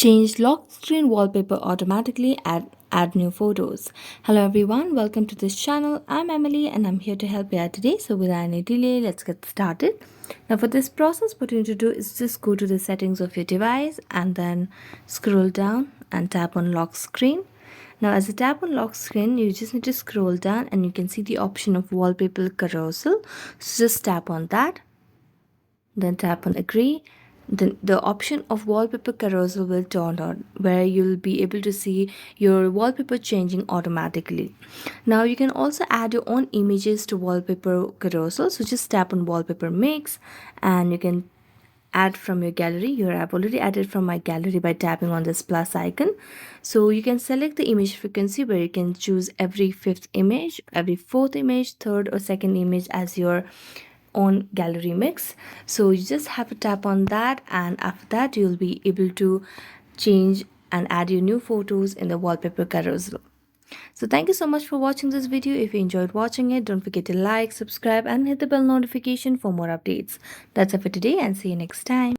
Change lock screen wallpaper automatically, add new photos. Hello everyone, welcome to this channel. I'm Emily and I'm here to help you out today. So without any delay, let's get started. Now for this process, what you need to do is just go to the settings of your device and then scroll down and tap on lock screen. Now as you tap on lock screen, you just need to scroll down and you can see the option of wallpaper carousel. So just tap on that, then tap on agree. Then the option of wallpaper carousel will turn on, where you'll be able to see your wallpaper changing automatically. Now you can also add your own images to wallpaper carousel. So just tap on wallpaper mix and you can add from your gallery. I've already added from my gallery by tapping on this plus icon. So you can select the image frequency, where you can choose every fifth image, every fourth image, third or second image as your own gallery mix. So you just have to tap on that, and after that you'll be able to change and add your new photos in the wallpaper carousel. So thank you so much for watching this video. If you enjoyed watching it, don't forget to like, subscribe and hit the bell notification for more updates. That's it for today and see you next time.